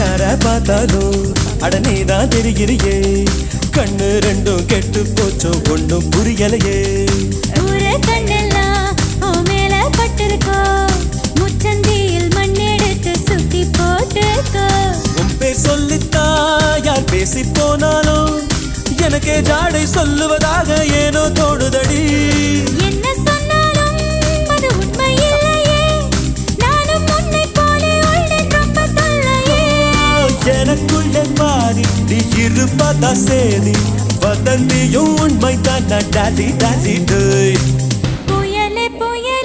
யார பார்த்தாலும் அடனேதான் தெரிகிறியே கண்ணு ரெண்டும் கெட்டு போச்சோ ஒண்ணும் புரியலையே ஊரே கண்ணெல்லாம் உன் மேல பட்டிருக்கோ முச்சந்தியில் மண்ணெடுத்து சுத்தி போட்டுக்கோ உன் பேர் சொல்லித்தா யார் பேசி போனாலும் எனக்கே ஜாடை சொல்லுவதாக ஏனோ தோடுதடி என்ன சொன்னாலும் அது உண்மை இல்லையே நானும் உன்னை போலே உள்ளேன் ரொம்ப தொல்லையே எனக்குள்ளே பாதி நீ இருப்பதா சேதி வதந்தியும் உண்மைதான் டாடி டாடி டோய் புயலே புயலே